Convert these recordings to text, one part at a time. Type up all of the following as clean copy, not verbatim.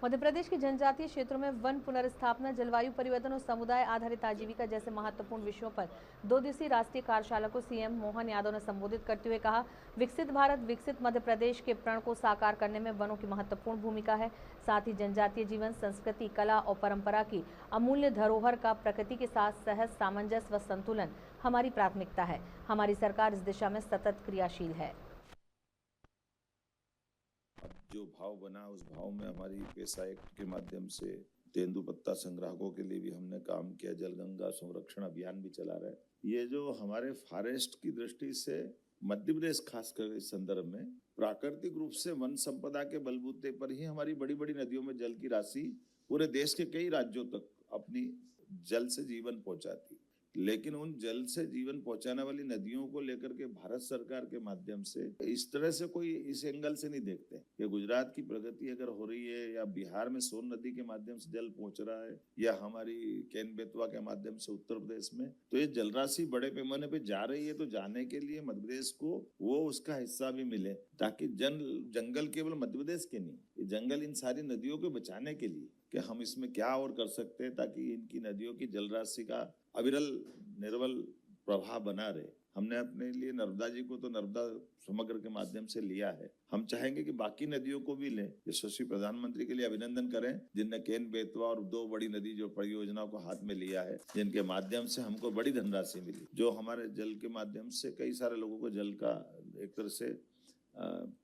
मध्य प्रदेश के जनजातीय क्षेत्रों में वन पुनर्स्थापना, जलवायु परिवर्तन और समुदाय आधारित आजीविका जैसे महत्वपूर्ण विषयों पर 2 दिवसीय राष्ट्रीय कार्यशाला को सीएम मोहन यादव ने संबोधित करते हुए कहा, विकसित भारत विकसित मध्य प्रदेश के प्रण को साकार करने में वनों की महत्वपूर्ण भूमिका है। साथ ही जनजातीय जीवन, संस्कृति, कला और परंपरा की अमूल्य धरोहर का प्रकृति के साथ सहज सामंजस्य व संतुलन हमारी प्राथमिकता है। हमारी सरकार इस दिशा में सतत क्रियाशील है। जो भाव बना उस भाव में हमारी पेसा एक्ट के माध्यम से तेंदुपत्ता संग्राहकों के लिए भी हमने काम किया, जलगंगा संरक्षण अभियान भी चला रहे। ये जो हमारे फॉरेस्ट की दृष्टि से मध्य प्रदेश खासकर इस संदर्भ में प्राकृतिक रूप से वन संपदा के बलबूते पर ही हमारी बड़ी बड़ी नदियों में जल की राशि पूरे देश के कई राज्यों तक अपनी जल से जीवन पहुंचाती, लेकिन उन जल से जीवन पहुंचाने वाली नदियों को लेकर के भारत सरकार के माध्यम से इस तरह से कोई इस एंगल से नहीं देखते कि गुजरात की प्रगति अगर हो रही है या बिहार में सोन नदी के माध्यम से जल पहुंच रहा है या हमारी केन बेतवा के माध्यम से उत्तर प्रदेश में, तो ये जल राशि बड़े पैमाने पे जा रही है। तो जाने के लिए मध्य प्रदेश को वो उसका हिस्सा भी मिले, ताकि जंगल केवल मध्य प्रदेश के नहीं, ये जंगल इन सारी नदियों को बचाने के लिए कि हम इसमें क्या और कर सकते हैं ताकि इनकी नदियों की जल राशि का अविरल निर्मल प्रवाह बना रहे। हमने अपने लिए नर्मदा जी को तो नर्मदा समग्र के माध्यम से लिया है, हम चाहेंगे कि बाकी नदियों को भी लें। यशस्वी प्रधानमंत्री के लिए अभिनंदन करें जिनने केन बेतवा और 2 बड़ी नदी जो परियोजनाओं को हाथ में लिया है, जिनके माध्यम से हमको बड़ी धनराशि मिली, जो हमारे जल के माध्यम से कई सारे लोगों को जल का एक तरह से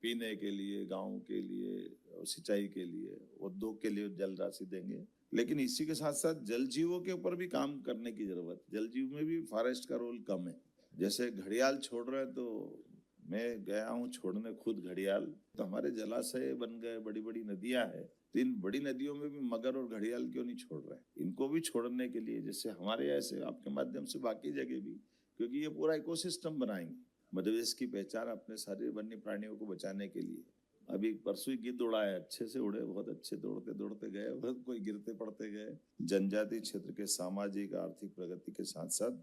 पीने के लिए, गाँव के लिए, सिंचाई के लिए, उद्योग के लिए जल राशि देंगे। लेकिन इसी के साथ साथ जल जीवों के ऊपर भी काम करने की जरूरत। जल जीव में भी फॉरेस्ट का रोल कम है। जैसे घड़ियाल छोड़ रहे हैं, तो मैं गया हूँ छोड़ने खुद घड़ियाल, तो हमारे जलाशय बन गए, बड़ी बड़ी नदियां हैं, तो इन बड़ी नदियों में भी मगर और घड़ियाल क्यों नहीं छोड़ रहे? इनको भी छोड़ने के लिए जैसे हमारे ऐसे आपके माध्यम से बाकी जगह भी, क्योंकि ये पूरा इकोसिस्टम बनाएंगे। मध्य प्रदेश की पहचान अपने सारे वन्य प्राणियों को बचाने के लिए। अभी परसों गिद्ध उड़ा है, अच्छे से उड़े, बहुत अच्छे, दौड़ते दौड़ते गए, बहुत कोई गिरते पड़ते गए। जनजातीय क्षेत्र के सामाजिक आर्थिक प्रगति के साथ साथ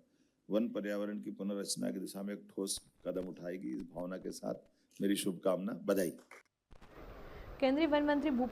वन पर्यावरण की पुनर्रचना की दिशा में एक ठोस कदम उठाएगी। इस भावना के साथ मेरी शुभकामना, बधाई। केंद्रीय वन मंत्री